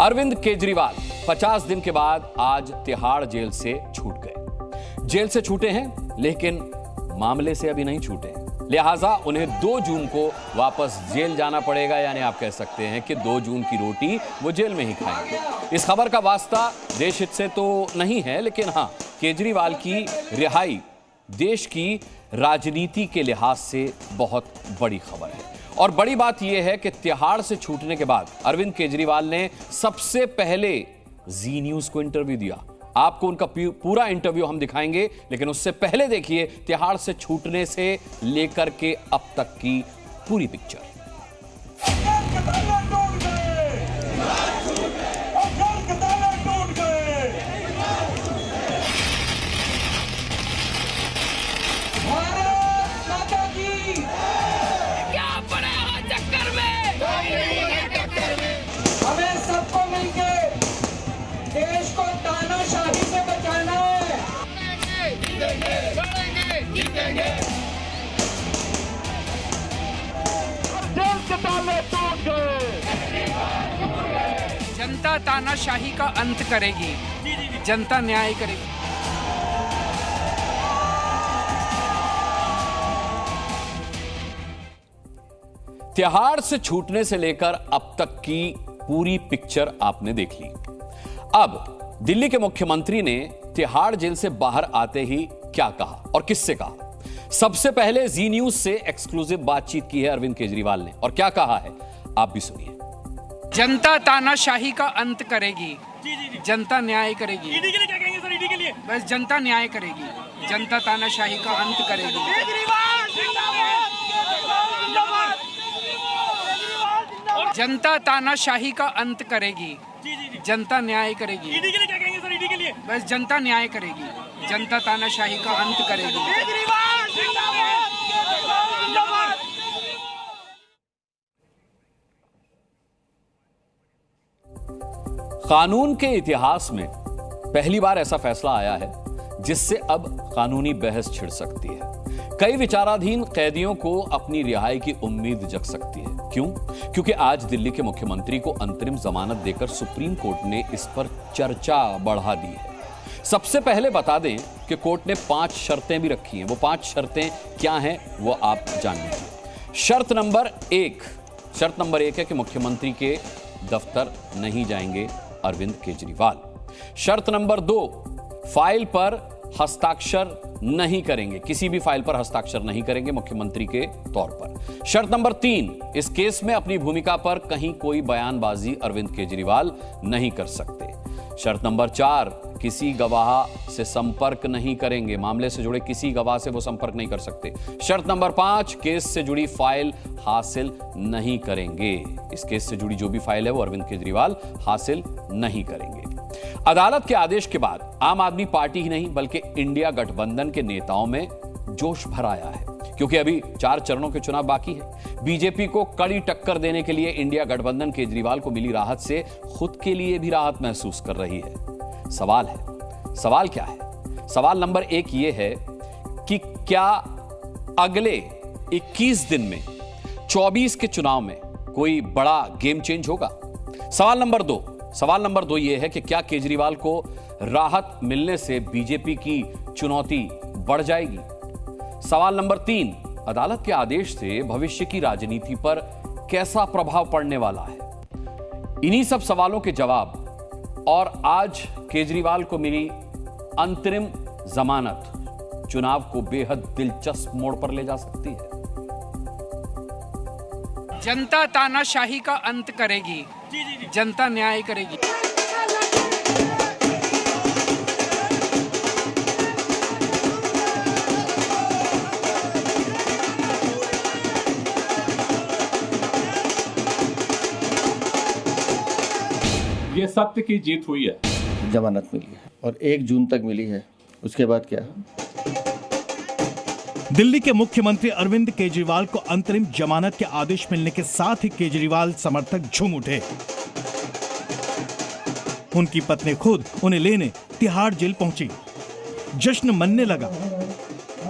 अरविंद केजरीवाल 50 दिन के बाद आज तिहाड़ जेल से छूट गए। जेल से छूटे हैं लेकिन मामले से अभी नहीं छूटे हैं, लिहाजा उन्हें 2 जून को वापस जेल जाना पड़ेगा। यानी आप कह सकते हैं कि 2 जून की रोटी वो जेल में ही खाएंगे। इस खबर का वास्ता देश हित से तो नहीं है, लेकिन हां, केजरीवाल की रिहाई देश की राजनीति के लिहाज से बहुत बड़ी खबर है। और बड़ी बात यह है कि तिहाड़ से छूटने के बाद अरविंद केजरीवाल ने सबसे पहले जी न्यूज को इंटरव्यू दिया। आपको उनका पूरा इंटरव्यू हम दिखाएंगे, लेकिन उससे पहले देखिए तिहाड़ से छूटने से लेकर के अब तक की पूरी पिक्चर। देश को तानाशाही से बचाना है। जनता तानाशाही का अंत करेगी, जनता न्याय करेगी। तिहाड़ से छूटने से लेकर अब तक की पूरी पिक्चर आपने देख ली। अब दिल्ली के मुख्यमंत्री ने तिहाड़ जेल से बाहर आते ही क्या कहा और किससे कहा? सबसे पहले जी न्यूज से एक्सक्लूसिव बातचीत की है अरविंद केजरीवाल ने, और क्या कहा है आप भी सुनिए। जनता तानाशाही का अंत करेगी, जनता न्याय करेगी। ईडी के लिए क्या कहेंगे सर? ईडी के लिए बस जनता न्याय करेगी, जनता तानाशाही का अंत करेगी। जनता तानाशाही का अंत करेगी, जनता न्याय करेगी। ईडी के लिए क्या कहेंगे सर? ईडी के लिए बस जनता न्याय करेगी, जनता तानाशाही का अंत करेगी। कानून के इतिहास में पहली बार ऐसा फैसला आया है जिससे अब कानूनी बहस छिड़ सकती है। कई विचाराधीन कैदियों को अपनी रिहाई की उम्मीद जग सकती है। क्यों? क्योंकि आज दिल्ली के मुख्यमंत्री को अंतरिम जमानत देकर सुप्रीम कोर्ट ने इस पर चर्चा बढ़ा दी है। सबसे पहले बता दें कि कोर्ट ने 5 शर्तें भी रखी हैं। वो 5 शर्तें क्या हैं वो आप जान लीजिए। शर्त नंबर 1 है कि मुख्यमंत्री के दफ्तर नहीं जाएंगे अरविंद केजरीवाल। शर्त नंबर 2, फाइल पर हस्ताक्षर नहीं करेंगे, किसी भी फाइल पर हस्ताक्षर नहीं करेंगे मुख्यमंत्री के तौर पर। शर्त नंबर 3, इस केस में अपनी भूमिका पर कहीं कोई बयानबाजी अरविंद केजरीवाल नहीं कर सकते। शर्त नंबर 4, किसी गवाह से संपर्क नहीं करेंगे, मामले से जुड़े किसी गवाह से वो संपर्क नहीं कर सकते। शर्त नंबर 5, केस से जुड़ी फाइल हासिल नहीं करेंगे। इस केस से जुड़ी जो भी फाइल है वो अरविंद केजरीवाल हासिल नहीं करेंगे। अदालत के आदेश के बाद आम आदमी पार्टी ही नहीं बल्कि इंडिया गठबंधन के नेताओं में जोश भर आया है, क्योंकि अभी 4 चरणों के चुनाव बाकी है। बीजेपी को कड़ी टक्कर देने के लिए इंडिया गठबंधन केजरीवाल को मिली राहत से खुद के लिए भी राहत महसूस कर रही है। सवाल क्या है? सवाल नंबर 1 यह है कि क्या अगले 21 दिन में 24 के चुनाव में कोई बड़ा गेम चेंज होगा? सवाल नंबर 2 यह है कि क्या केजरीवाल को राहत मिलने से बीजेपी की चुनौती बढ़ जाएगी? सवाल नंबर 3, अदालत के आदेश से भविष्य की राजनीति पर कैसा प्रभाव पड़ने वाला है? इन्हीं सब सवालों के जवाब और आज केजरीवाल को मिली अंतरिम जमानत चुनाव को बेहद दिलचस्प मोड़ पर ले जा सकती है। जनता तानाशाही का अंत करेगी, जनता न्याय करेगी। ये सत्य की जीत हुई है। जमानत मिली है और 1 जून तक मिली है। उसके बाद क्या? दिल्ली के मुख्यमंत्री अरविंद केजरीवाल को अंतरिम जमानत के आदेश मिलने के साथ ही केजरीवाल समर्थक झूम उठे। उनकी पत्नी खुद उन्हें लेने तिहाड़ जेल पहुंची। जश्न मनने लगा।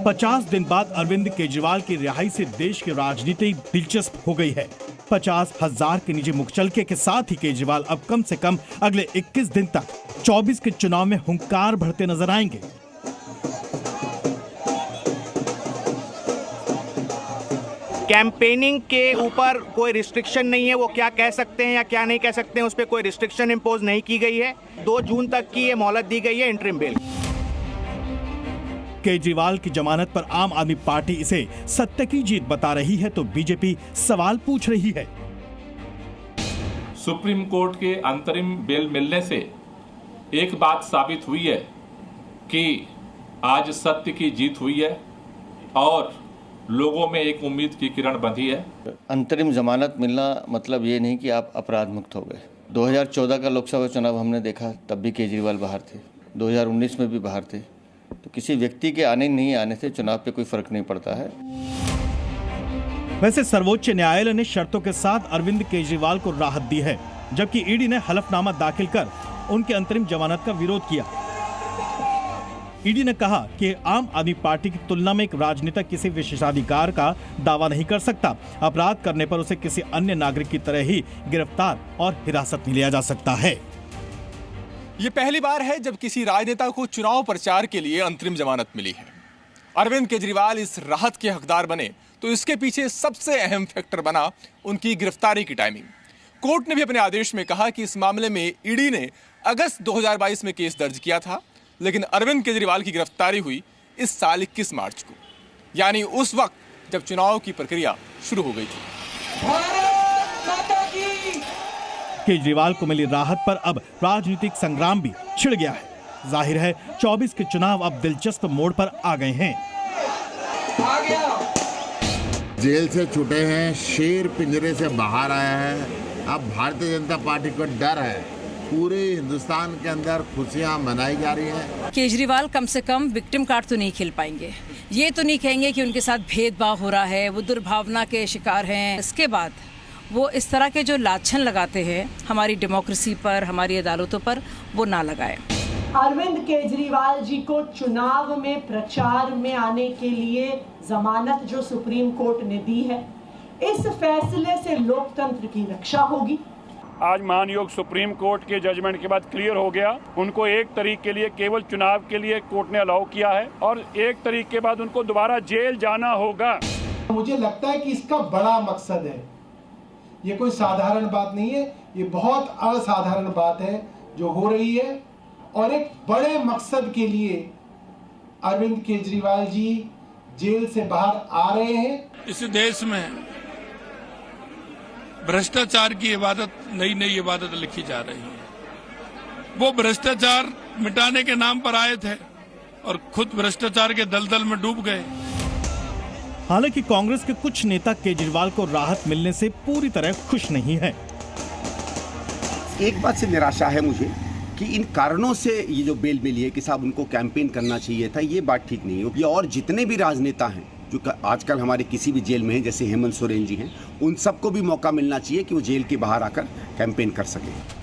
50 दिन बाद अरविंद केजरीवाल की रिहाई से देश की राजनीति दिलचस्प हो गई है। 50,000 के निजी मुखचलके के साथ ही केजरीवाल अब कम से कम अगले 21 दिन तक 24 के चुनाव में हुंकार भरते नजर आएंगे। कैंपेनिंग के ऊपर कोई रिस्ट्रिक्शन नहीं है, वो क्या कह सकते हैं या क्या नहीं कह सकते हैं, उस पर कोई रिस्ट्रिक्शन इम्पोज नहीं की गई है। 2 जून तक की ये मोहलत दी गई है इंटरिम बेल। केजरीवाल की जमानत पर आम आदमी पार्टी इसे सत्य की जीत बता रही है तो बीजेपी सवाल पूछ रही है। सुप्रीम कोर्ट के अंतरिम बेल मिलने से एक बात साबित हुई है कि आज सत्य की जीत हुई है और लोगों में एक उम्मीद की किरण बंधी है। अंतरिम जमानत मिलना मतलब ये नहीं कि आप अपराध मुक्त हो गए। 2014 का लोकसभा चुनाव हमने देखा, तब भी केजरीवाल बाहर थे, 2019 में भी बाहर थे। तो किसी व्यक्ति के आने नहीं आने से चुनाव पे कोई फर्क नहीं पड़ता है। वैसे सर्वोच्च न्यायालय ने शर्तों के साथ अरविंद केजरीवाल को राहत दी है, जबकि ईडी ने हलफनामा दाखिल कर उनके अंतरिम जमानत का विरोध किया। ईडी ने कहा कि आम आदमी पार्टी की तुलना में एक राजनीतिक किसी विशेषाधिकार का दावा नहीं कर सकता। अपराध करने पर उसे किसी अन्य नागरिक की तरह ही गिरफ्तार और हिरासत में लिया जा सकता है। ये पहली बार है जब किसी राजनेता को चुनाव प्रचार के लिए अंतरिम जमानत मिली है। अरविंद केजरीवाल इस राहत के हकदार बने तो इसके पीछे सबसे अहम फैक्टर बना उनकी गिरफ्तारी की टाइमिंग। कोर्ट ने भी अपने आदेश में कहा कि इस मामले में ईडी ने अगस्त 2022 में केस दर्ज किया था, लेकिन अरविंद केजरीवाल की गिरफ्तारी हुई इस साल 21 मार्च को, यानी उस वक्त जब चुनाव की प्रक्रिया शुरू हो गई थी। भारत माता की। केजरीवाल को मिली राहत पर अब राजनीतिक संग्राम भी छिड़ गया है। जाहिर है 24 के चुनाव अब दिलचस्प मोड़ पर आ गए हैं। आ गया। जेल से छूटे हैं, शेर पिंजरे से बाहर आया है। अब भारतीय जनता पार्टी को डर है, पूरे हिंदुस्तान के अंदर खुशियां मनाई जा रही हैं। केजरीवाल कम से कम विक्टिम कार्ड तो नहीं खेल पाएंगे। ये तो नहीं कहेंगे कि उनके साथ भेदभाव हो रहा है, वो दुर्भावना के शिकार हैं। इसके बाद वो इस तरह के जो लाछन लगाते हैं हमारी डेमोक्रेसी पर, हमारी अदालतों पर, वो ना लगाए। अरविंद केजरीवाल जी को चुनाव में प्रचार में आने के लिए जमानत जो सुप्रीम कोर्ट ने दी है, इस फैसले से लोकतंत्र की रक्षा होगी। आज महानयोग सुप्रीम कोर्ट के जजमेंट के बाद क्लियर हो गया, उनको 1 तारीख के लिए केवल चुनाव के लिए कोर्ट ने अलाउ किया है और 1 तारीख के बाद उनको दोबारा जेल जाना होगा। मुझे लगता है कि इसका बड़ा मकसद है, ये कोई साधारण बात नहीं है, ये बहुत असाधारण बात है जो हो रही है और एक बड़े मकसद के लिए अरविंद केजरीवाल जी जेल से बाहर आ रहे हैं। इस देश में भ्रष्टाचार की इबादत, नई नई इबादत लिखी जा रही है। वो भ्रष्टाचार मिटाने के नाम पर आए थे और खुद भ्रष्टाचार के दलदल में डूब गए। हालांकि कांग्रेस के कुछ नेता केजरीवाल को राहत मिलने से पूरी तरह खुश नहीं है। एक बात से निराशा है मुझे कि इन कारणों से ये जो बेल मिली है कि साहब उनको कैंपेन करना चाहिए था, ये बात ठीक नहीं है। ये और जितने भी राजनेता हैं जो आजकल हमारे किसी भी जेल में हैं, जैसे हेमंत सोरेन जी हैं, उन सबको भी मौका मिलना चाहिए कि वो जेल के बाहर आकर कैंपेन कर सके।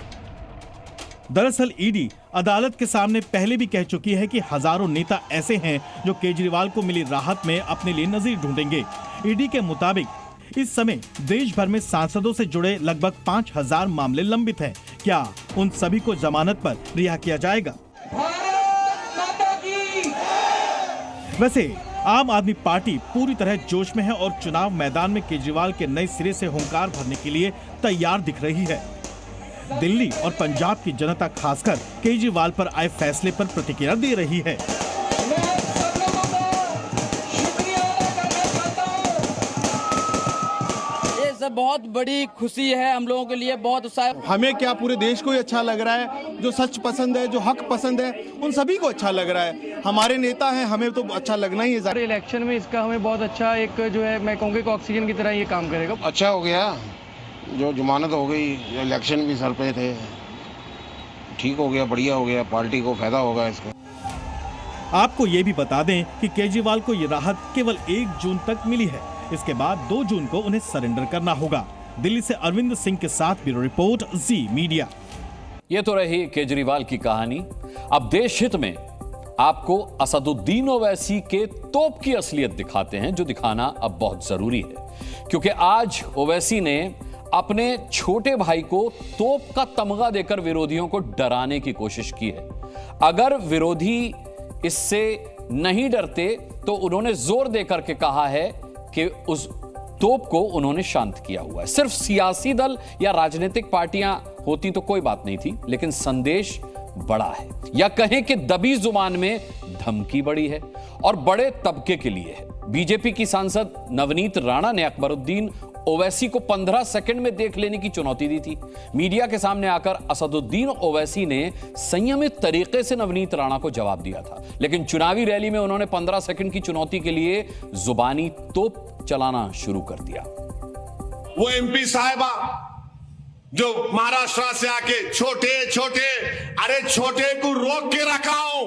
दरअसल ईडी अदालत के सामने पहले भी कह चुकी है कि हजारों नेता ऐसे हैं जो केजरीवाल को मिली राहत में अपने लिए नजीर ढूंढेंगे। ईडी के मुताबिक इस समय देश भर में सांसदों से जुड़े लगभग 5,000 मामले लंबित हैं। क्या उन सभी को जमानत पर रिहा किया जाएगा? वैसे आम आदमी पार्टी पूरी तरह जोश में है और चुनाव मैदान में केजरीवाल के नए सिरे से हुंकार भरने के लिए तैयार दिख रही है। दिल्ली और पंजाब की जनता खासकर केजरीवाल पर आए फैसले पर प्रतिक्रिया दे रही है। ये सब बहुत बड़ी खुशी है हम लोगों के लिए, बहुत उत्साह। हमें क्या, पूरे देश को ही अच्छा लग रहा है। जो सच पसंद है, जो हक पसंद है, उन सभी को अच्छा लग रहा है। हमारे नेता हैं, हमें तो अच्छा लगना ही है। इलेक्शन में इसका हमें बहुत अच्छा एक जो है, मैं कहूँगा कि ऑक्सीजन की तरह ये काम करेगा। अच्छा हो गया जो जमानत हो गई, इलेक्शन भी सर पे थे, ठीक हो गया, बढ़िया हो गया, पार्टी को फायदा होगा इसका। आपको ये भी बता दें कि केजरीवाल को ये राहत केवल 1 जून तक मिली है। इसके बाद 2 जून को उन्हें सरेंडर करना होगा। दिल्ली से अरविंद सिंह के साथ ब्यूरो रिपोर्ट, जी मीडिया। ये तो रही केजरीवाल की कहानी। अब देश हित में आपको असदुद्दीन ओवैसी के तोप की असलियत दिखाते हैं, जो दिखाना अब बहुत जरूरी है, क्योंकि आज ओवैसी ने अपने छोटे भाई को तोप का तमगा देकर विरोधियों को डराने की कोशिश की है। अगर विरोधी इससे नहीं डरते तो उन्होंने जोर देकर के कहा है कि उस तोप को उन्होंने शांत किया हुआ है। सिर्फ सियासी दल या राजनीतिक पार्टियां होती तो कोई बात नहीं थी, लेकिन संदेश बड़ा है, या कहें कि दबी जुबान में धमकी बड़ी है और बड़े तबके के लिए है। बीजेपी की सांसद नवनीत राणा ने अकबरुद्दीन ओवैसी को 15 सेकंड में देख लेने की चुनौती दी थी। मीडिया के सामने आकर असदुद्दीन ओवैसी ने संयमित तरीके से नवनीत राणा को जवाब दिया था, लेकिन चुनावी रैली में उन्होंने 15 सेकंड की चुनौती के लिए जुबानी तोप चलाना शुरू कर दिया। वो एमपी साहिबा जो महाराष्ट्र से आके अरे छोटे को रोक के रखा हूं।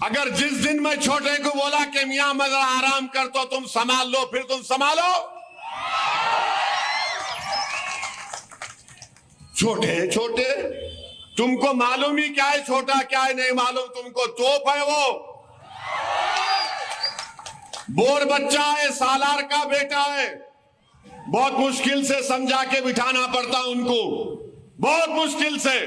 अगर जिस दिन मैं छोटे को बोला कि मियां मैं जरा आराम कर तो तुम संभाल लो, फिर तुम संभालो। छोटे तुमको मालूम ही क्या है छोटा क्या है नहीं मालूम तुमको। तोप है वो, बोर बच्चा है, सालार का बेटा है। बहुत मुश्किल से समझा के बिठाना पड़ता उनको, बहुत मुश्किल से।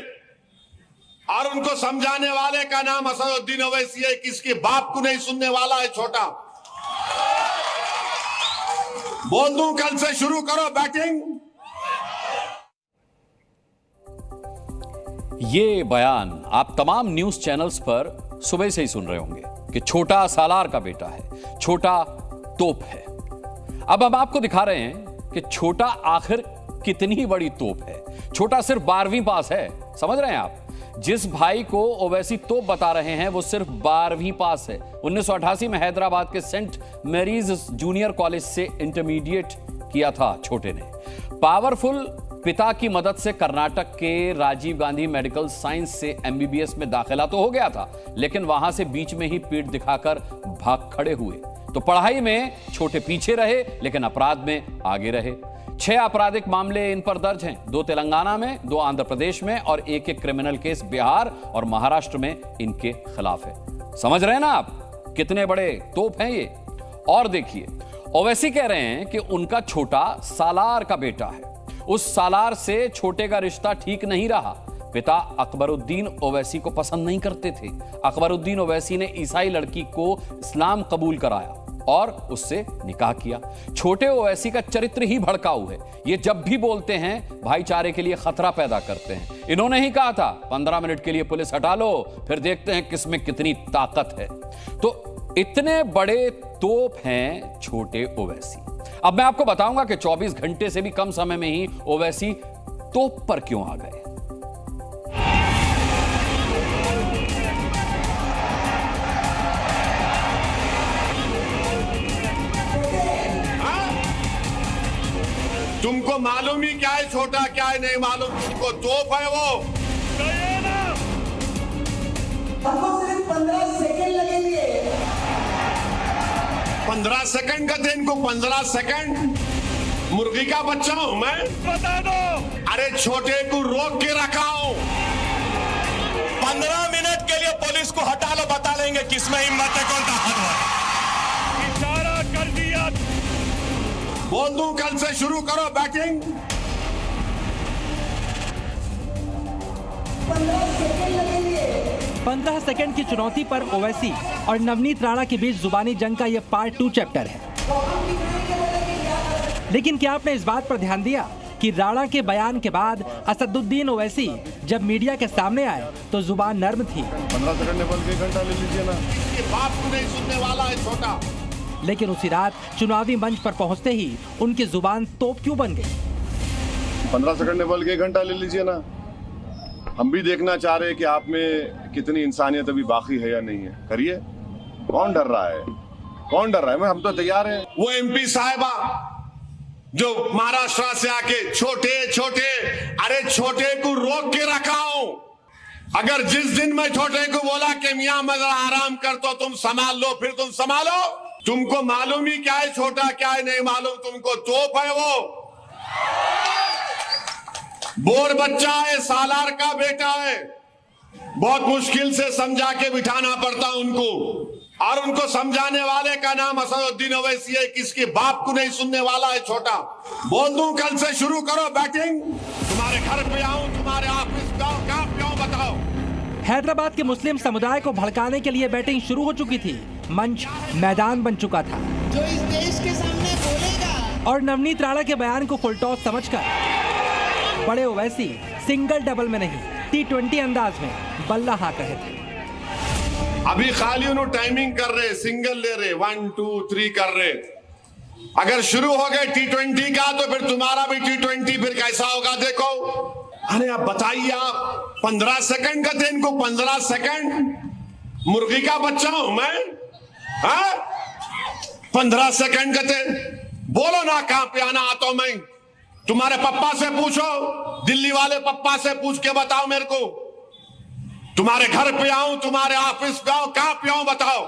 और उनको समझाने वाले का नाम असदुद्दीन ओवैसी है, किसके बाप को नहीं सुनने वाला है छोटा। बोल दूं कल से शुरू करो बैटिंग। ये बयान आप तमाम न्यूज चैनल्स पर सुबह से ही सुन रहे होंगे कि छोटा सालार का बेटा है, छोटा तोप है। अब हम आपको दिखा रहे हैं कि छोटा आखिर कितनी बड़ी तोप है। छोटा सिर्फ 12वीं पास है, समझ रहे हैं आप। जिस भाई को ओवैसी तोप बता रहे हैं वो सिर्फ 12वीं पास है। 1988 में हैदराबाद के सेंट मैरीज जूनियर कॉलेज से इंटरमीडिएट किया था छोटे ने। पावरफुल पिता की मदद से कर्नाटक के राजीव गांधी मेडिकल साइंस से एमबीबीएस में दाखिला तो हो गया था, लेकिन वहां से बीच में ही पीठ दिखाकर भाग खड़े हुए। तो पढ़ाई में छोटे पीछे रहे, लेकिन अपराध में आगे रहे। 6 आपराधिक मामले इन पर दर्ज हैं, 2 तेलंगाना में, 2 आंध्र प्रदेश में और एक क्रिमिनल केस बिहार और महाराष्ट्र में इनके खिलाफ है। समझ रहे हैं ना आप कितने बड़े तोप हैं ये। और देखिए, ओवैसी कह रहे हैं कि उनका छोटा सालार का बेटा है। उस सालार से छोटे का रिश्ता ठीक नहीं रहा। पिता अकबरुद्दीन ओवैसी को पसंद नहीं करते थे। अकबरुद्दीन ओवैसी ने ईसाई लड़की को इस्लाम कबूल कराया और उससे निकाह किया। छोटे ओवैसी का चरित्र ही भड़काऊ है। ये जब भी बोलते हैं भाईचारे के लिए खतरा पैदा करते हैं। इन्होंने ही कहा था 15 मिनट के लिए पुलिस हटा लो, फिर देखते हैं किसमें कितनी ताकत है। तो इतने बड़े तोप हैं छोटे ओवैसी। अब मैं आपको बताऊंगा कि 24 घंटे से भी कम समय में ही ओवैसी तोप पर क्यों आ गए। तुमको मालूम ही क्या है छोटा क्या है नहीं मालूम तुमको। तोप है वो। हमको सिर्फ 15 सेकंड लगेंगे। 15 सेकंड का थे इनको। 15 सेकंड मुर्गी का बच्चा हूं मैं, बता दो। अरे छोटे को रोक के रखा हूं। 15 मिनट के लिए पुलिस को हटा लो, बता लेंगे किसमें हिम्मत है, कौन ताकत है। इशारा कर दिया। बोल दूं कल से शुरू करो बैटिंग। 15 सेकंड की चुनौती पर ओवैसी और नवनीत राणा के बीच जुबानी जंग का यह पार्ट 2 चैप्टर है। लेकिन क्या आपने इस बात पर ध्यान दिया कि राणा के बयान के बाद असदुद्दीन ओवैसी जब मीडिया के सामने आए तो जुबान नर्म थी। 15 सेकंड में बल्कि घंटा ले लीजिए ना। इसके बाप को नहीं सुनने वाला है छोटा। लेकिन उसी रात चुनावी मंच पर पहुंचते ही उनकी जुबान तोप क्यों बन गई। 15 सेकंड में बल्कि घंटा ले लीजिए ना। हम भी देखना चाह रहे हैं कि आप में कितनी इंसानियत अभी बाकी है या नहीं है। करिए। कौन डर रहा है, कौन डर रहा है? हम तो तैयार हैं। वो एमपी साहिबा जो महाराष्ट्र से आके अरे छोटे को रोक के रखा हूं। अगर जिस दिन मैं छोटे को बोला कि मियां मैं जरा आराम कर तो तुम संभाल लो, फिर तुम संभालो। तुमको मालूम ही क्या है छोटा क्या है नहीं मालूम तुमको। तोप है वो, बोर बच्चा है, सालार का बेटा है। बहुत मुश्किल से समझा के बिठाना पड़ता उनको। और उनको समझाने वाले का नाम असदुद्दीन ओवैसी है। किसके बाप को नहीं सुनने वाला है छोटा। बोल दूं कल से शुरू करो बैटिंग। तुम्हारे घर पे आऊं, तुम्हारे ऑफिस पे आऊं, कहां पे आऊं बताओ। हैदराबाद के मुस्लिम समुदाय को भड़काने के लिए बैटिंग शुरू हो चुकी थी। मंच मैदान बन चुका था। जो इस देश के सामने बोलेगा। और नवनीत राणा के बयान को फुल टॉस समझकर बड़े ओवैसी सिंगल डबल में नहीं T20 अंदाज में बल्ला हाँक रहे थे। अभी खाली उन्होंने टाइमिंग कर रहे, सिंगल ले रहे, 1 2 3 कर रहे। अगर शुरू हो गए T20 का तो फिर तुम्हारा भी T20 फिर कैसा होगा देखो। अरे आप बताइए, आप 15 सेकंड का थे इनको, 15 सेकंड। मुर्गी का बच्चा हूं मैं, हाँ? 15 सेकंड का थे। बोलो ना कहां पे आना आता हूं मैं। तुम्हारे पप्पा से पूछो, दिल्ली वाले पप्पा से पूछ के बताओ मेरे को। तुम्हारे घर पे आऊं, तुम्हारे ऑफिस पे आऊं, कहां पे आऊं बताओ।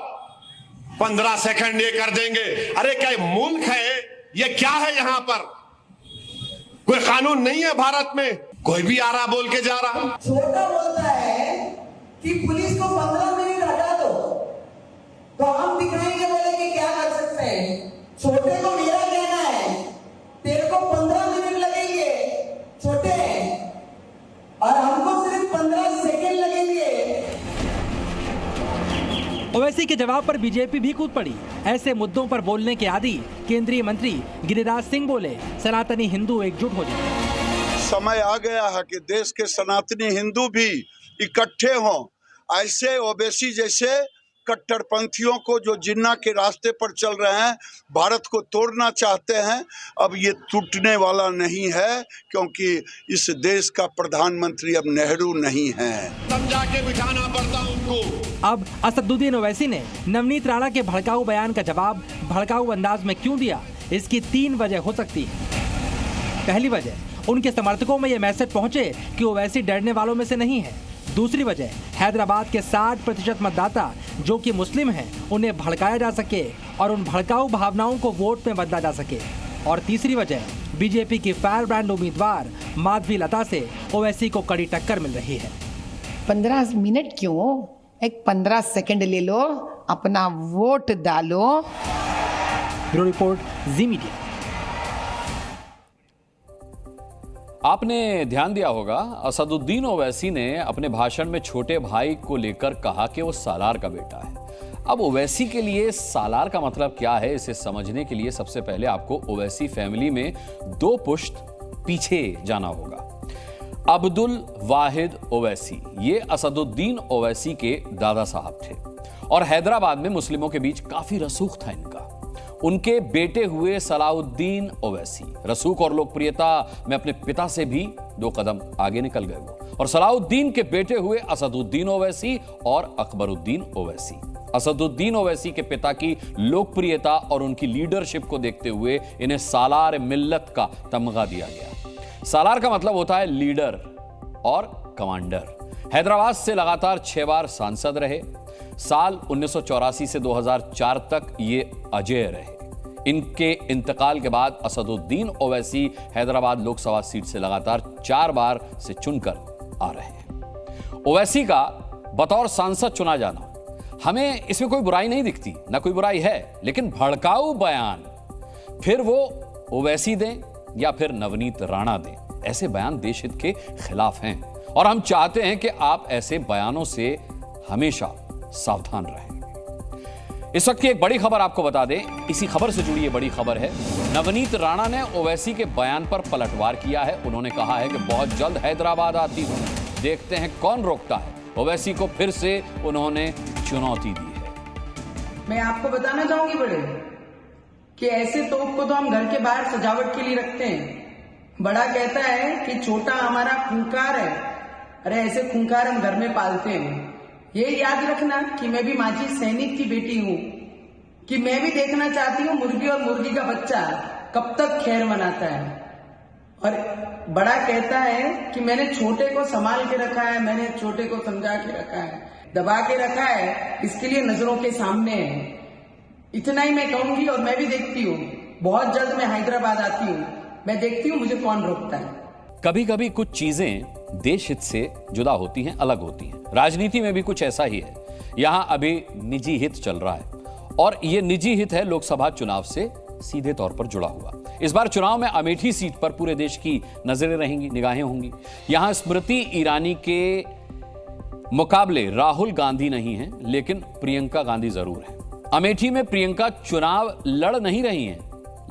15 सेकंड ये कर देंगे। अरे क्या मुल्क है ये? क्या है यहां पर? कोई कानून नहीं है भारत में। कोई भी आ रहा बोल के जा रहा। छोटा बोलता है कि पुलिस को 15 मिनट हटा दो तो हम दिखाएंगे बोले कि क्या कर सकते हैं। छोटे को मेरा कहना है तेरे को 15 मिनट लगेंगे छोटे, और हमको सिर्फ 15 सेकंड लगेंगे। ओवैसी के जवाब पर बीजेपी भी कूद पड़ी। ऐसे मुद्दों पर बोलने के आदि केंद्रीय मंत्री गिरिराज सिंह बोले, सनातनी हिंदू एकजुट हो जाए। समय आ गया है कि देश के सनातनी हिंदू भी इकट्ठे हों। ऐसे ओवैसी जैसे कट्टरपंथियों को जो जिन्ना के रास्ते पर चल रहे हैं, भारत को तोड़ना चाहते हैं, अब ये टूटने वाला नहीं है, क्योंकि इस देश का प्रधानमंत्री अब नेहरू नहीं है। समझा के बिठाना पड़ता उनको। अब असदुद्दीन ओवैसी ने नवनीत राणा के भड़काऊ बयान का जवाब भड़काऊ अंदाज में क्यों दिया, इसकी 3 वजह हो सकती है। पहली वजह, उनके समर्थकों में यह मैसेज पहुंचे कि ओवैसी डरने वालों में से नहीं है। दूसरी वजह, हैदराबाद के 60% मतदाता जो कि मुस्लिम हैं, उन्हें भड़काया जा सके और उन भड़काऊ भावनाओं को वोट में बदला जा सके। और तीसरी वजह, बीजेपी की फायर ब्रांड उम्मीदवार माधवी लता से ओवैसी को कड़ी टक्कर मिल रही है। 15 मिनट क्यों, एक 15 सेकंड ले लो, अपना वोट डालो। ब्यूरो रिपोर्ट, जी मीडिया। आपने ध्यान दिया होगा, असदुद्दीन ओवैसी ने अपने भाषण में छोटे भाई को लेकर कहा कि वो सालार का बेटा है। अब ओवैसी के लिए सालार का मतलब क्या है, इसे समझने के लिए सबसे पहले आपको ओवैसी फैमिली में 2 पुश्त पीछे जाना होगा। अब्दुल वाहिद ओवैसी, ये असदुद्दीन ओवैसी के दादा साहब थे और हैदराबाद में मुस्लिमों के बीच काफी रसूख था इनका। उनके बेटे हुए सलाउद्दीन ओवैसी रसूख और लोकप्रियता में अपने पिता से भी 2 कदम आगे निकल गए वो, और सलाउद्दीन के बेटे हुए असदुद्दीन ओवैसी और अकबरुद्दीन ओवैसी। असदुद्दीन ओवैसी के पिता की लोकप्रियता और उनकी लीडरशिप को देखते हुए इन्हें सालार मिल्लत का तमगा दिया गया। सालार का मतलब होता है लीडर और कमांडर। हैदराबाद से लगातार 6 बार सांसद रहे। साल 1984 से 2004 तक ये अजेय रहे। इनके इंतकाल के बाद असदुद्दीन ओवैसी हैदराबाद लोकसभा सीट से लगातार 4 बार से चुनकर आ रहे हैं। ओवैसी का बतौर सांसद चुना जाना, हमें इसमें कोई बुराई नहीं दिखती, ना कोई बुराई है, लेकिन भड़काऊ बयान, फिर वो ओवैसी दें या फिर नवनीत राणा दें, ऐसे बयान देश हित के खिलाफ हैं और हम चाहते हैं कि आप ऐसे बयानों से हमेशा सावधान रहें। इस वक्त की एक बड़ी खबर आपको बता दें, इसी खबर से जुड़ी ये बड़ी खबर है। नवनीत राणा ने ओवैसी के बयान पर पलटवार किया है। उन्होंने कहा है कि बहुत जल्द हैदराबाद आती हूं, देखते हैं कौन रोकता है। ओवैसी को फिर से उन्होंने चुनौती दी है। मैं आपको बताना चाहूंगी बड़े कि ऐसे तोप को तो हम घर के बाहर सजावट के लिए रखते हैं। बड़ा कहता है कि छोटा हमारा खूंखार है, अरे ऐसे खूंखार हम घर में पालते हैं। ये याद रखना कि मैं भी माजी सैनिक की बेटी हूँ, कि मैं भी देखना चाहती हूँ मुर्गी और मुर्गी का बच्चा कब तक खैर मनाता है। और बड़ा कहता है कि मैंने छोटे को संभाल के रखा है, मैंने छोटे को समझा के रखा है, दबा के रखा है, इसके लिए नजरों के सामने है। इतना ही मैं कहूंगी और मैं भी देखती हूँ, बहुत जल्द मैं हैदराबाद आती हूँ, मैं देखती हूँ मुझे कौन रोकता है। कभी कभी कुछ चीजें देश हित से जुदा होती हैं, अलग होती हैं। राजनीति में भी कुछ ऐसा ही है। यहां अभी निजी हित चल रहा है और यह निजी हित है लोकसभा चुनाव से सीधे तौर पर जुड़ा हुआ। इस बार चुनाव में अमेठी सीट पर पूरे देश की नजरें रहेंगी, निगाहें होंगी। यहां स्मृति ईरानी के मुकाबले राहुल गांधी नहीं हैं, लेकिन प्रियंका गांधी जरूर है। अमेठी में प्रियंका चुनाव लड़ नहीं रही हैं,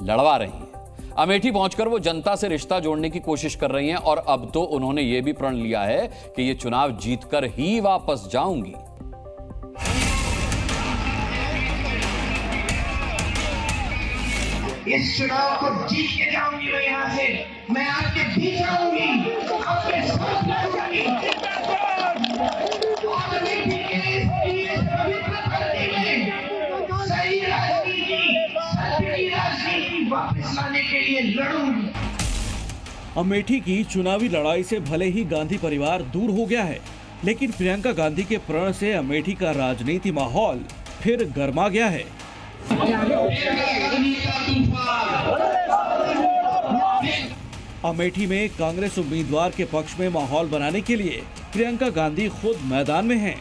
लड़वा रही हैं। अमेठी पहुंचकर वो जनता से रिश्ता जोड़ने की कोशिश कर रही हैं और अब तो उन्होंने ये भी प्रण लिया है कि ये चुनाव जीतकर ही वापस जाऊंगी। इस चुनाव को जीत के जाऊंगी मैं यहाँ से, मैं आपके बीच रहूंगी, आपके साथ रहूंगी और अमेठी के इस पवित्र धरती में सही राजनीति, सत्य की राजनीति वापस लाने के लिए लड़ूंगी। अमेठी की चुनावी लड़ाई से भले ही गांधी परिवार दूर हो गया है, लेकिन प्रियंका गांधी के प्रण से अमेठी का राजनीति माहौल फिर गर्मा गया है। अमेठी में कांग्रेस उम्मीदवार के पक्ष में माहौल बनाने के लिए प्रियंका गांधी खुद मैदान में हैं।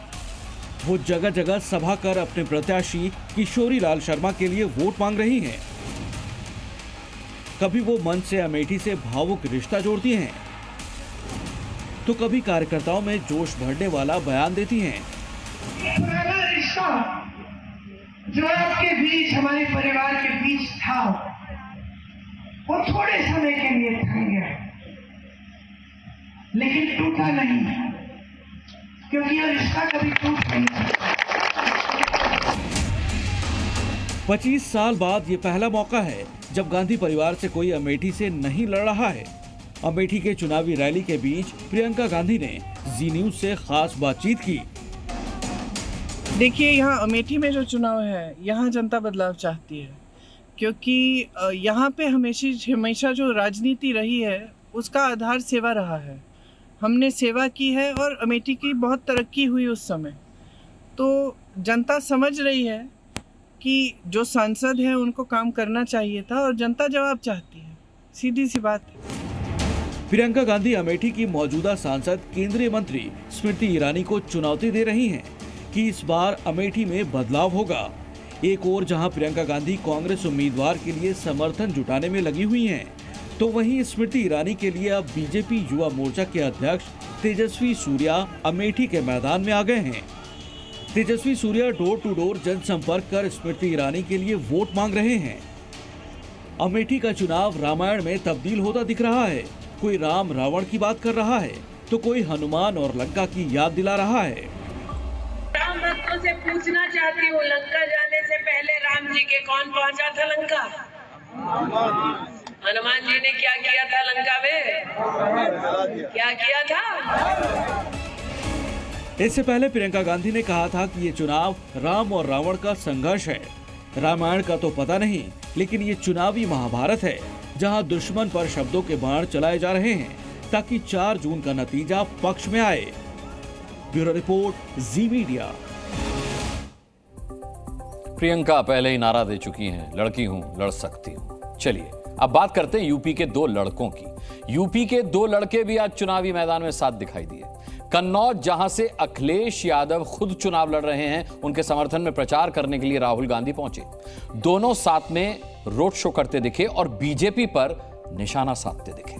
वो जगह जगह सभा कर अपने प्रत्याशी किशोरी लाल शर्मा के लिए वोट मांग रही हैं। कभी वो मंच से अमेठी से भावुक रिश्ता जोड़ती हैं, तो कभी कार्यकर्ताओं में जोश भरने वाला बयान देती हैं। पुराना रिश्ता जो आपके बीच, हमारे परिवार के बीच था, वो थोड़े समय के लिए थम गया, लेकिन टूटा नहीं, क्योंकि ये रिश्ता कभी टूट नहीं सकता। 25 साल बाद ये पहला मौका है जब गांधी परिवार से कोई अमेठी से नहीं लड़ रहा है। अमेठी के चुनावी रैली के बीच प्रियंका गांधी ने जी न्यूज से खास बातचीत की। देखिए, यहाँ अमेठी में जो चुनाव है, यहाँ जनता बदलाव चाहती है, क्योंकि यहाँ पे हमेशा जो राजनीति रही है उसका आधार सेवा रहा है। हमने सेवा की है और अमेठी की बहुत तरक्की हुई उस समय। तो जनता समझ रही है कि जो सांसद हैं उनको काम करना चाहिए था और जनता जवाब चाहती है, सीधी सी बात है। प्रियंका गांधी अमेठी की मौजूदा सांसद केंद्रीय मंत्री स्मृति ईरानी को चुनौती दे रही हैं कि इस बार अमेठी में बदलाव होगा। एक ओर जहां प्रियंका गांधी कांग्रेस उम्मीदवार के लिए समर्थन जुटाने में लगी हुई हैं, तो वहीं स्मृति ईरानी के लिए अब बीजेपी युवा मोर्चा के अध्यक्ष तेजस्वी सूर्या अमेठी के मैदान में आ गए हैं। Tejasvi Surya door to door जनसंपर्क कर स्मृति ईरानी के लिए वोट मांग रहे हैं। अमेठी का चुनाव रामायण में तब्दील होता दिख रहा है। कोई राम रावण की बात कर रहा है, तो कोई हनुमान और लंका की याद दिला रहा है। राम भक्तों से पूछना चाहती हूँ, लंका जाने से पहले राम जी के कौन पहुंचा था लंका? हनुमान जी ने क्या किया था लंका में? क्या किया था? इससे पहले प्रियंका गांधी ने कहा था कि ये चुनाव राम और रावण का संघर्ष है। रामायण का तो पता नहीं, लेकिन ये चुनावी महाभारत है, जहां दुश्मन पर शब्दों के बाण चलाए जा रहे हैं ताकि 4 जून का नतीजा पक्ष में आए। ब्यूरो रिपोर्ट, जी मीडिया। प्रियंका पहले ही नारा दे चुकी हैं, लड़की हूं, लड़ सकती हूं। चलिए अब बात करते हैं यूपी के 2 लड़कों की। यूपी के 2 लड़के भी आज चुनावी मैदान में साथ दिखाई दिए। कन्नौज, जहां से अखिलेश यादव खुद चुनाव लड़ रहे हैं, उनके समर्थन में प्रचार करने के लिए राहुल गांधी पहुंचे। दोनों साथ में रोड शो करते दिखे और बीजेपी पर निशाना साधते दिखे।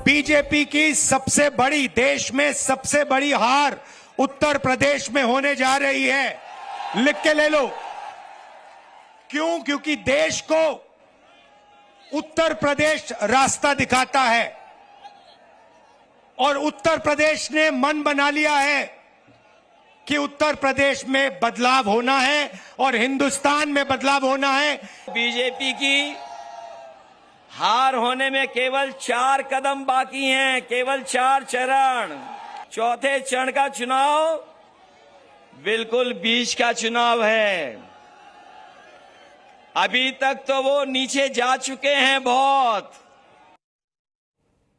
बीजेपी की सबसे बड़ी, देश में सबसे बड़ी हार उत्तर प्रदेश में होने जा रही है। लिख के ले लो। क्यों? क्योंकि देश को उत्तर प्रदेश रास्ता दिखाता है और उत्तर प्रदेश ने मन बना लिया है कि उत्तर प्रदेश में बदलाव होना है और हिंदुस्तान में बदलाव होना है। बीजेपी की हार होने में केवल 4 कदम बाकी हैं, केवल 4 चरण। चौथे चरण का चुनाव बिल्कुल बीच का चुनाव है। अभी तक तो वो नीचे जा चुके हैं बहुत।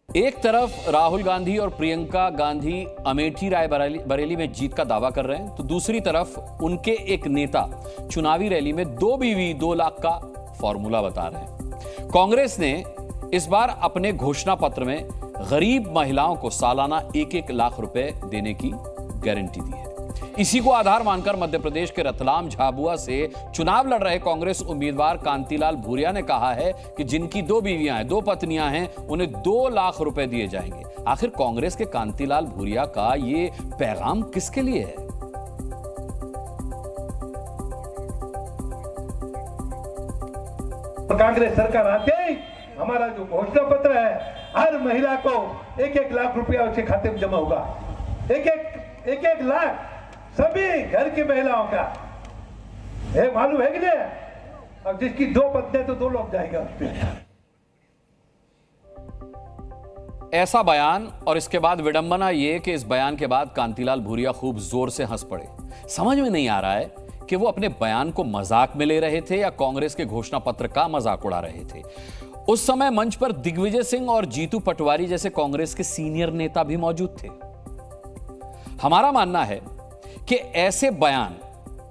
एक तरफ राहुल गांधी और प्रियंका गांधी अमेठी रायबरेली में जीत का दावा कर रहे हैं, तो दूसरी तरफ उनके एक नेता चुनावी रैली में 2 बीवी 2 लाख का फॉर्मूला बता रहे हैं। कांग्रेस ने इस बार अपने घोषणा पत्र में गरीब महिलाओं को सालाना 1-1 लाख रुपए देने की गारंटी दी है। इसी को आधार मानकर मध्य प्रदेश के रतलाम झाबुआ से चुनाव लड़ रहे कांग्रेस उम्मीदवार कांतिलाल भूरिया ने कहा है कि जिनकी 2 बीवियां हैं, 2 पत्नियां हैं, उन्हें 2 लाख रुपए दिए जाएंगे। आखिर कांग्रेस के कांतिलाल भूरिया का ये पैगाम किसके लिए है? कांग्रेस सरकार आते ही हमारा जो घोषणा पत्र है, हर महिला को 1-1 लाख रुपया उसके खाते में जमा होगा। 1-1 लाख सभी घर की महिलाओं का है, मालूम है कि नहीं? अब जिसकी 2 पत्नी तो 2 लोग जाएगा। ऐसा बयान और इसके बाद विडंबना यह कि इस बयान के बाद कांतिलाल भूरिया खूब जोर से हंस पड़े। समझ में नहीं आ रहा है कि वो अपने बयान को मजाक में ले रहे थे या कांग्रेस के घोषणा पत्र का मजाक उड़ा रहे थे। उस समय मंच पर दिग्विजय सिंह और जीतू पटवारी जैसे कांग्रेस के सीनियर नेता भी मौजूद थे। हमारा मानना है कि ऐसे बयान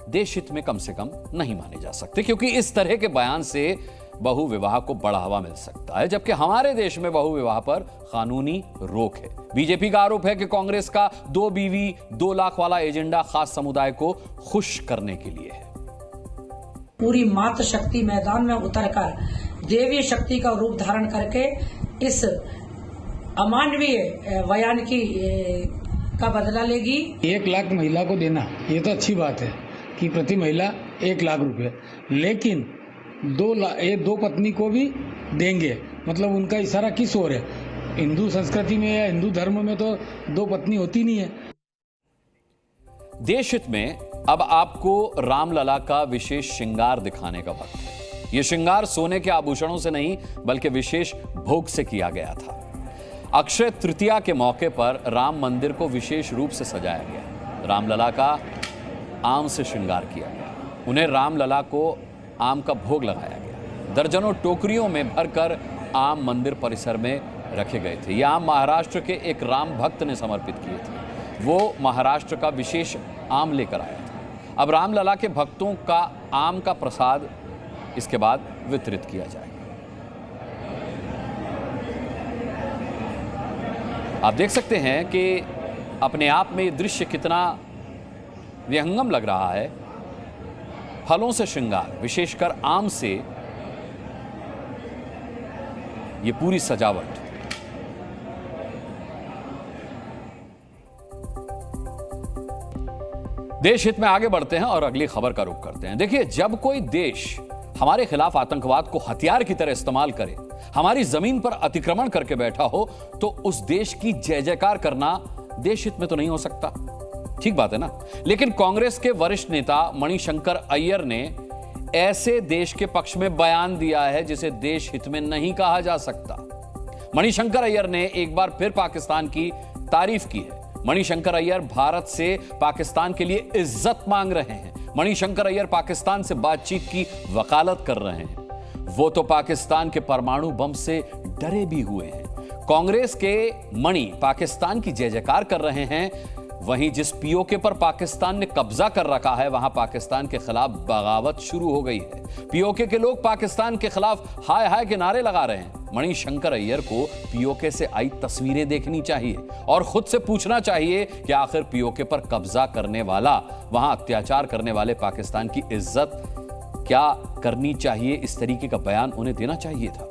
देश हित में कम से कम नहीं माने जा सकते, क्योंकि इस तरह के बयान से बहु विवाह को बढ़ावा मिल सकता है, जबकि हमारे देश में बहु विवाह पर कानूनी रोक है। बीजेपी का आरोप है कि कांग्रेस का 2 बीवी 2 लाख वाला एजेंडा खास समुदाय को खुश करने के लिए है। पूरी मातृ शक्ति मैदान में उतरकर देवीय शक्ति का रूप धारण करके इस अमानवीय बयान की का बदला लेगी। 1 लाख महिला को देना ये तो अच्छी बात है कि प्रति महिला 1 लाख रुपए, लेकिन 2 पत्नी को भी देंगे, मतलब उनका इशारा किस ओर है? हिंदू संस्कृति में या हिंदू धर्म में तो 2 पत्नी होती नहीं है। देश हित में अब आपको रामलला का विशेष श्रृंगार दिखाने का वक्त है। यह श्रृंगार सोने के आभूषणों से नहीं बल्कि विशेष भोग से किया गया था। अक्षय तृतीया के मौके पर राम मंदिर को विशेष रूप से सजाया गया। रामलला का आम से श्रृंगार किया गया। उन्हें रामलला को आम का भोग लगाया गया। दर्जनों टोकरियों में भरकर आम मंदिर परिसर में रखे गए थे। ये आम महाराष्ट्र के एक राम भक्त ने समर्पित किए थे। वो महाराष्ट्र का विशेष आम लेकर आया था। अब रामलला के भक्तों का आम का प्रसाद इसके बाद वितरित किया जाएगा। आप देख सकते हैं कि अपने आप में ये दृश्य कितना विहंगम लग रहा है। फलों से श्रृंगार, विशेषकर आम से ये पूरी सजावट। देश हित में आगे बढ़ते हैं और अगली खबर का रुख करते हैं। देखिए, जब कोई देश हमारे खिलाफ आतंकवाद को हथियार की तरह इस्तेमाल करे, हमारी जमीन पर अतिक्रमण करके बैठा हो, तो उस देश की जय जयकार करना देश हित में तो नहीं हो सकता। ठीक बात है ना? लेकिन कांग्रेस के वरिष्ठ नेता मणिशंकर अय्यर ने ऐसे देश के पक्ष में बयान दिया है जिसे देश हित में नहीं कहा जा सकता। मणिशंकर अय्यर ने एक बार फिर पाकिस्तान की तारीफ की है। मणिशंकर अय्यर भारत से पाकिस्तान के लिए इज्जत मांग रहे हैं। मणिशंकर अय्यर पाकिस्तान से बातचीत की वकालत कर रहे हैं। वो तो पाकिस्तान के परमाणु बम से डरे भी हुए हैं। कांग्रेस के मणि पाकिस्तान की जय जयकार कर रहे हैं, वहीं जिस पीओके पर पाकिस्तान ने कब्जा कर रखा है वहां पाकिस्तान के खिलाफ बगावत शुरू हो गई है। पीओके के लोग पाकिस्तान के खिलाफ हाय हाय के नारे लगा रहे हैं। मणिशंकर अय्यर को पीओके से आई तस्वीरें देखनी चाहिए और खुद से पूछना चाहिए कि आखिर पीओके पर कब्जा करने वाला, वहां अत्याचार करने वाले पाकिस्तान की इज्जत क्या करनी चाहिए? इस तरीके का बयान उन्हें देना चाहिए था।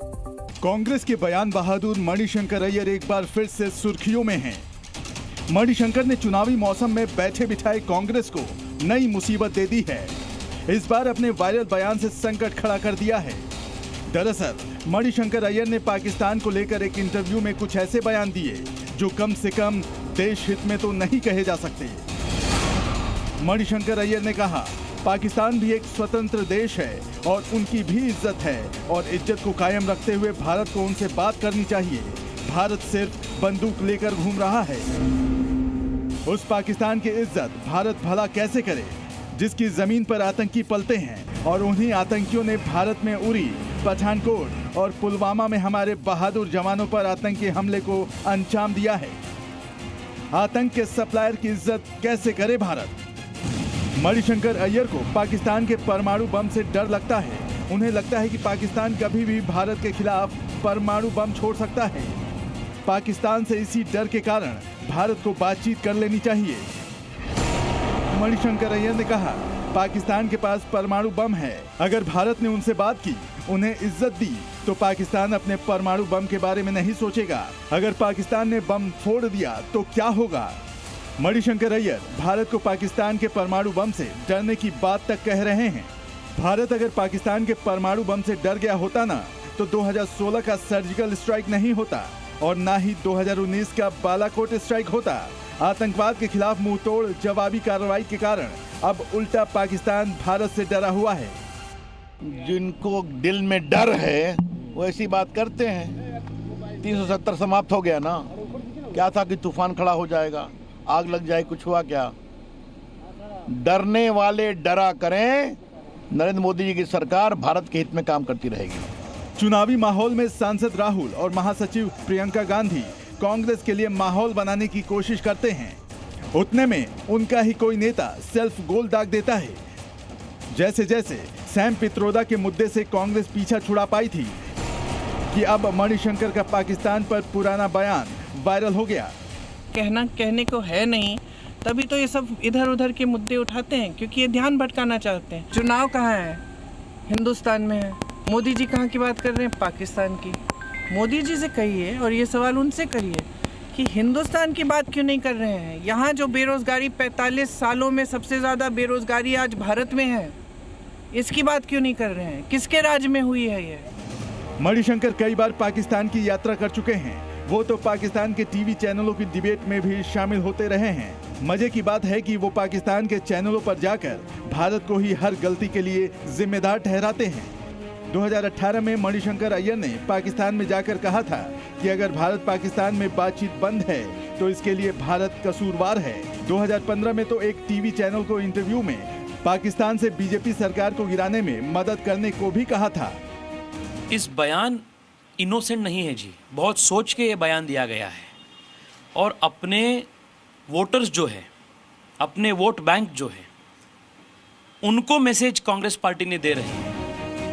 कांग्रेस के बयान बहादुर मणिशंकर अय्यर एक बार फिर से सुर्खियों में हैं। मणिशंकर ने चुनावी मौसम में बैठे बिठाए कांग्रेस को नई मुसीबत दे दी है। इस बार अपने वायरल बयान से संकट खड़ा कर दिया है। दरअसल मणिशंकर अय्यर ने पाकिस्तान को लेकर एक इंटरव्यू में कुछ ऐसे बयान दिए जो कम से कम देश हित में तो नहीं कहे जा सकते। मणिशंकर अय्यर ने कहा, पाकिस्तान भी एक स्वतंत्र देश है और उनकी भी इज्जत है और इज्जत को कायम रखते हुए भारत को उनसे बात करनी चाहिए। भारत सिर्फ बंदूक लेकर घूम रहा है। उस पाकिस्तान की इज्जत भारत भला कैसे करे जिसकी जमीन पर आतंकी पलते हैं और उन्हीं आतंकियों ने भारत में उरी, पठानकोट और पुलवामा में हमारे बहादुर जवानों पर आतंकी हमले को अंजाम दिया है। आतंक के सप्लायर की इज्जत कैसे करे भारत? मणिशंकर अय्यर को पाकिस्तान के परमाणु बम से डर लगता है। उन्हें लगता है कि पाकिस्तान कभी भी भारत के खिलाफ परमाणु बम छोड़ सकता है। पाकिस्तान से इसी डर के कारण भारत को बातचीत कर लेनी चाहिए। मणिशंकर अय्यर ने कहा, पाकिस्तान के पास परमाणु बम है। अगर भारत ने उनसे बात की, उन्हें इज्जत दी, तो पाकिस्तान अपने परमाणु बम के बारे में नहीं सोचेगा। अगर पाकिस्तान ने बम फोड़ दिया तो क्या होगा? मणिशंकर अय्यर भारत को पाकिस्तान के परमाणु बम से डरने की बात तक कह रहे हैं। भारत अगर पाकिस्तान के परमाणु बम से डर गया होता ना, तो 2016 का सर्जिकल स्ट्राइक नहीं होता और ना ही 2019 का बालाकोट स्ट्राइक होता। आतंकवाद के खिलाफ मुंहतोड़ जवाबी कार्रवाई के कारण अब उल्टा पाकिस्तान भारत से डरा हुआ है। जिनको दिल में डर है वो ऐसी बात करते हैं। 370 समाप्त हो गया ना, क्या था कि तूफान खड़ा हो जाएगा, आग लग जाए, कुछ हुआ क्या? डरने वाले डरा करें। नरेंद्र मोदी जी की सरकार भारत के हित में काम करती रहेगी। चुनावी माहौल में सांसद राहुल और महासचिव प्रियंका गांधी कांग्रेस के लिए माहौल बनाने की कोशिश करते हैं। उतने में उनका ही कोई नेता सेल्फ गोल दाग देता है। जैसे जैसे सैम पित्रोदा के मुद्दे से कांग्रेस पीछा छुड़ा पाई थी कि अब मणिशंकर का पाकिस्तान पर पुराना बयान वायरल हो गया। कहने को है नहीं, तभी तो ये सब इधर उधर के मुद्दे उठाते हैं, क्योंकि ये ध्यान भटकाना चाहते हैं। चुनाव कहाँ है? हिंदुस्तान में है। मोदी जी कहाँ की बात कर रहे हैं? पाकिस्तान की। मोदी जी से कहिए और ये सवाल उनसे करिए कि हिंदुस्तान की बात क्यों नहीं कर रहे हैं। यहाँ जो बेरोजगारी 45 सालों में सबसे ज़्यादा बेरोजगारी आज भारत में है, इसकी बात क्यों नहीं कर रहे हैं? किसके राज्य में हुई है ये? मणिशंकर कई बार पाकिस्तान की यात्रा कर चुके हैं। वो तो पाकिस्तान के टीवी चैनलों की डिबेट में भी शामिल होते रहे हैं। मजे की बात है कि वो पाकिस्तान के चैनलों पर जाकर भारत को ही हर गलती के लिए जिम्मेदार ठहराते हैं। 2018 में मणिशंकर अय्यर ने पाकिस्तान में जाकर कहा था कि अगर भारत पाकिस्तान में बातचीत बंद है तो इसके लिए भारत कसूरवार है। 2015 में तो एक टीवी चैनल को इंटरव्यू में पाकिस्तान से बीजेपी सरकार को गिराने में मदद करने को भी कहा था। इस बयान इनोसेंट नहीं है जी, बहुत सोच के ये बयान दिया गया है और अपने वोटर्स जो है, अपने वोट बैंक जो है, उनको मैसेज कांग्रेस पार्टी ने दे रही है।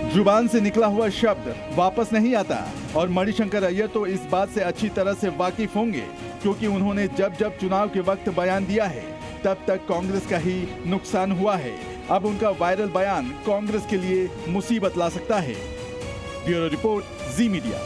जुबान से निकला हुआ शब्द वापस नहीं आता और मणिशंकर अय्यर तो इस बात से अच्छी तरह से वाकिफ होंगे, क्योंकि उन्होंने जब जब चुनाव के वक्त बयान दिया है तब तक कांग्रेस का ही नुकसान हुआ है। अब उनका वायरल बयान कांग्रेस के लिए मुसीबत ला सकता है। ब्यूरो रिपोर्ट, जी मीडिया।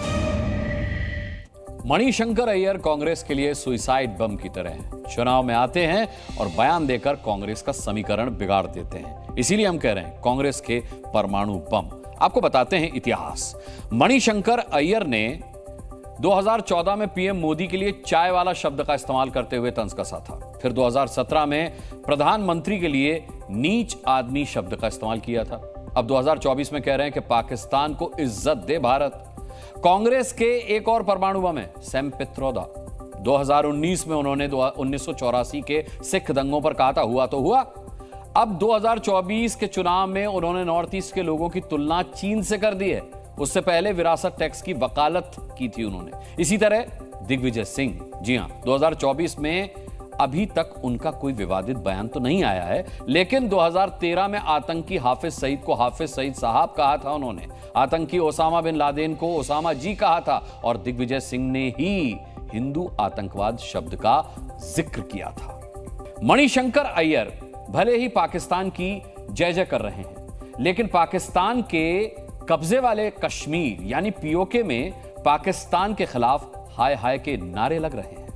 मणिशंकर अय्यर कांग्रेस के लिए सुइसाइड बम की तरह हैं। चुनाव में आते हैं और बयान देकर कांग्रेस का समीकरण बिगाड़ देते हैं। इसीलिए हम कह रहे हैं कांग्रेस के परमाणु बम। आपको बताते हैं इतिहास। मणिशंकर अय्यर ने 2014 में पीएम मोदी के लिए चाय वाला शब्द का इस्तेमाल करते हुए तंज कसा था। फिर 2017 में प्रधानमंत्री के लिए नीच आदमी शब्द का इस्तेमाल किया था। अब 2024 में कह रहे हैं कि पाकिस्तान को इज्जत दे भारत। कांग्रेस के एक और परमाणु बम है सैम पित्रोदा। 2019 में उन्होंने 1984 के सिख दंगों पर कहा था हुआ तो हुआ। अब 2024 के चुनाव में उन्होंने नॉर्थ ईस्ट के लोगों की तुलना चीन से कर दी है। उससे पहले विरासत टैक्स की वकालत की थी उन्होंने। इसी तरह दिग्विजय सिंह, जी हां, 2024 में अभी तक उनका कोई विवादित बयान तो नहीं आया है, लेकिन 2013 में आतंकी हाफिज सईद को हाफिज सईद साहब कहा था उन्होंने। आतंकी ओसामा बिन लादेन को ओसामा जी कहा था और दिग्विजय सिंह ने ही हिंदू आतंकवाद शब्द का जिक्र किया था। मणिशंकर अय्यर भले ही पाकिस्तान की जय जय कर रहे हैं, लेकिन पाकिस्तान के कब्जे वाले कश्मीर यानी पीओके में पाकिस्तान के खिलाफ हाय हाय के नारे लग रहे हैं।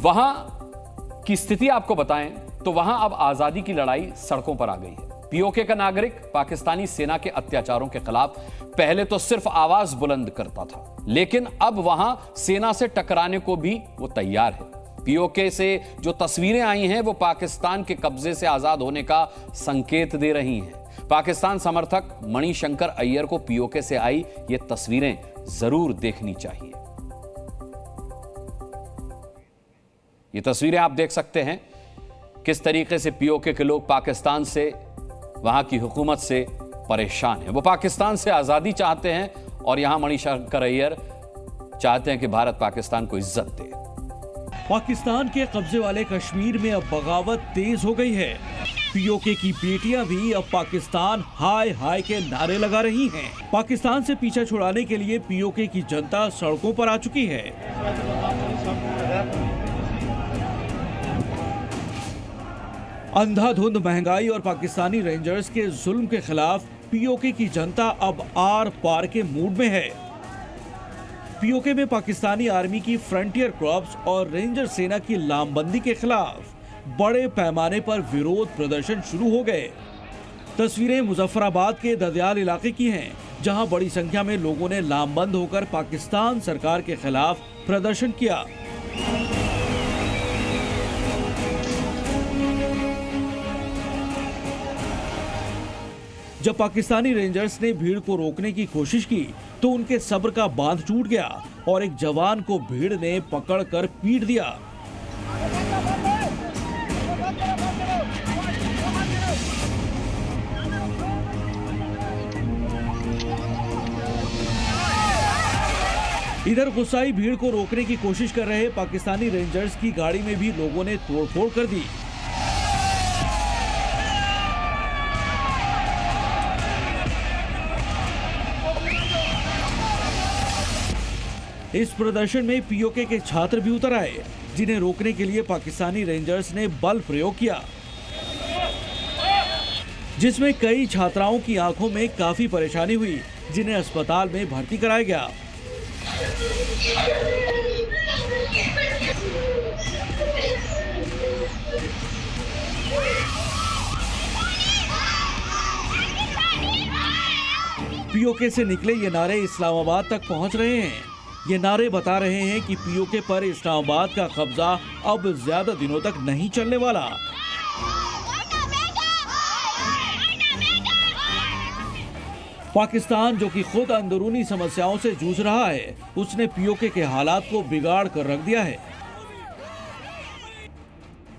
वहां की स्थिति आपको बताएं तो वहां अब आजादी की लड़ाई सड़कों पर आ गई है। पीओके का नागरिक पाकिस्तानी सेना के अत्याचारों के खिलाफ पहले तो सिर्फ आवाज बुलंद करता था, लेकिन अब वहां सेना से टकराने को भी वो तैयार है। पीओके से जो तस्वीरें आई हैं वो पाकिस्तान के कब्जे से आजाद होने का संकेत दे रही हैं। पाकिस्तान समर्थक मणिशंकर अय्यर को पीओके से आई ये तस्वीरें जरूर देखनी चाहिए। ये तस्वीरें आप देख सकते हैं किस तरीके से पीओके के लोग पाकिस्तान से, वहां की हुकूमत से परेशान हैं। वो पाकिस्तान से आजादी चाहते हैं और यहां मणिशंकर अय्यर चाहते हैं कि भारत पाकिस्तान को इज्जत दे। पाकिस्तान के कब्जे वाले कश्मीर में अब बगावत तेज हो गई है। पीओके की बेटियां भी अब पाकिस्तान हाय हाय के नारे लगा रही हैं। पाकिस्तान से पीछा छुड़ाने के लिए पीओके की जनता सड़कों पर आ चुकी है। अंधाधुंध महंगाई और पाकिस्तानी रेंजर्स के जुल्म के खिलाफ पीओके की जनता अब आर पार के मूड में है। पीओके में पाकिस्तानी आर्मी की फ्रंटियर क्रॉप्स और रेंजर सेना की लामबंदी के खिलाफ बड़े पैमाने पर विरोध प्रदर्शन शुरू हो गए। तस्वीरें मुजफ्फराबाद के ददयाल इलाके की हैं, जहां बड़ी संख्या में लोगों ने लामबंद होकर पाकिस्तान सरकार के खिलाफ प्रदर्शन किया। जब पाकिस्तानी रेंजर्स ने भीड़ को रोकने की कोशिश की तो उनके सब्र का बांध टूट गया और एक जवान को भीड़ ने पकड़कर पीट दिया। इधर गुस्साई भीड़ को रोकने की कोशिश कर रहे पाकिस्तानी रेंजर्स की गाड़ी में भी लोगों ने तोड़फोड़ कर दी। इस प्रदर्शन में पीओके के छात्र भी उतर आए, जिन्हें रोकने के लिए पाकिस्तानी रेंजर्स ने बल प्रयोग किया, जिसमें कई छात्राओं की आंखों में काफी परेशानी हुई, जिन्हें अस्पताल में भर्ती कराया गया। पीओके से निकले ये नारे इस्लामाबाद तक पहुंच रहे हैं। ये नारे बता रहे हैं कि पीओके पर इस्लामाबाद का कब्जा अब ज्यादा दिनों तक नहीं चलने वाला। पाकिस्तान, जो कि खुद अंदरूनी समस्याओं से जूझ रहा है, उसने पीओके के हालात को बिगाड़ कर रख दिया है।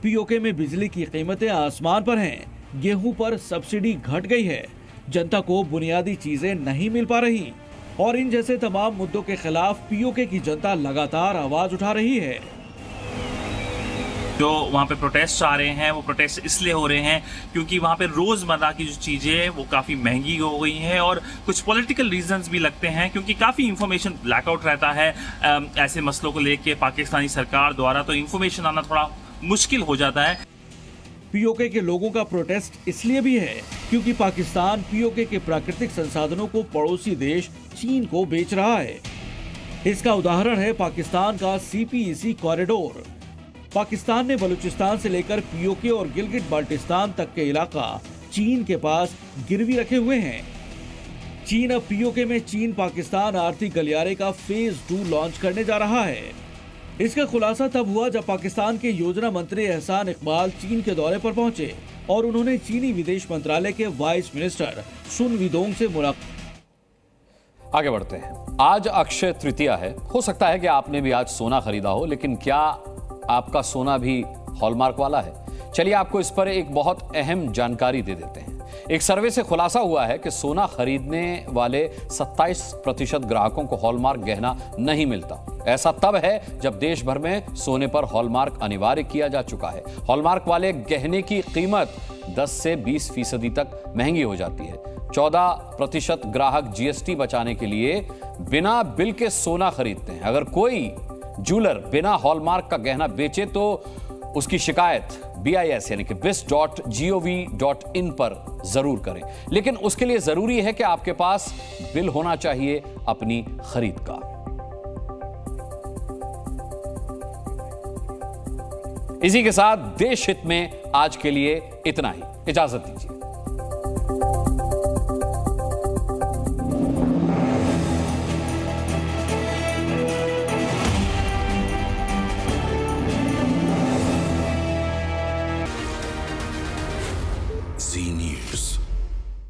पीओके में बिजली की कीमतें आसमान पर हैं, गेहूं पर सब्सिडी घट गई है, जनता को बुनियादी चीजें नहीं मिल पा रही और इन जैसे तमाम मुद्दों के खिलाफ पीओके की जनता लगातार आवाज उठा रही है। जो वहाँ पे प्रोटेस्ट आ रहे हैं, वो प्रोटेस्ट इसलिए हो रहे हैं क्योंकि वहाँ पे रोज़मर्रा की जो चीज़ें हैं वो काफ़ी महंगी हो गई हैं और कुछ पॉलिटिकल रीजंस भी लगते हैं क्योंकि काफ़ी इन्फॉर्मेशन ब्लैकआउट रहता है ऐसे मसलों को लेके पाकिस्तानी सरकार द्वारा, तो इन्फॉर्मेशन आना थोड़ा मुश्किल हो जाता है। पीओके के लोगों का प्रोटेस्ट इसलिए भी है क्योंकि पाकिस्तान पीओके के प्राकृतिक संसाधनों को पड़ोसी देश चीन को बेच रहा है। इसका उदाहरण है पाकिस्तान का सीपीईसी कॉरिडोर। पाकिस्तान ने बलूचिस्तान से लेकर पीओके और गिलगिट बाल्टिस्तान तक के इलाका चीन के पास गिरवी रखे हुए हैं। चीन अब पीओके में चीन पाकिस्तान आर्थिक गलियारे का फेज 2 लॉन्च करने जा रहा है। इसका खुलासा तब हुआ जब पाकिस्तान के योजना मंत्री एहसान इकबाल चीन के दौरे पर पहुंचे और उन्होंने चीनी विदेश मंत्रालय के वाइस मिनिस्टर सुन विदोंग से मुलाकात। आगे बढ़ते हैं। आज अक्षय तृतीया है। हो सकता है कि आपने भी आज सोना खरीदा हो, लेकिन क्या आपका सोना भी हॉलमार्क वाला है? चलिए आपको इस पर एक बहुत अहम जानकारी दे देते हैं। एक सर्वे से खुलासा हुआ है कि सोना खरीदने वाले 27% ग्राहकों को हॉलमार्क गहना नहीं मिलता। ऐसा तब है जब देश भर में सोने पर हॉलमार्क अनिवार्य किया जा चुका है। हॉलमार्क वाले गहने की कीमत 10 से 20% तक महंगी हो जाती है। 14% ग्राहक जीएसटी बचाने के लिए बिना बिल के सोना खरीदते हैं। अगर कोई ज्वेलर बिना हॉलमार्क का गहना बेचे तो उसकी शिकायत BIS यानी कि bis.gov.in पर जरूर करें, लेकिन उसके लिए जरूरी है कि आपके पास बिल होना चाहिए अपनी खरीद का। इसी के साथ देश हित में आज के लिए इतना ही। इजाजत दीजिए। Z News.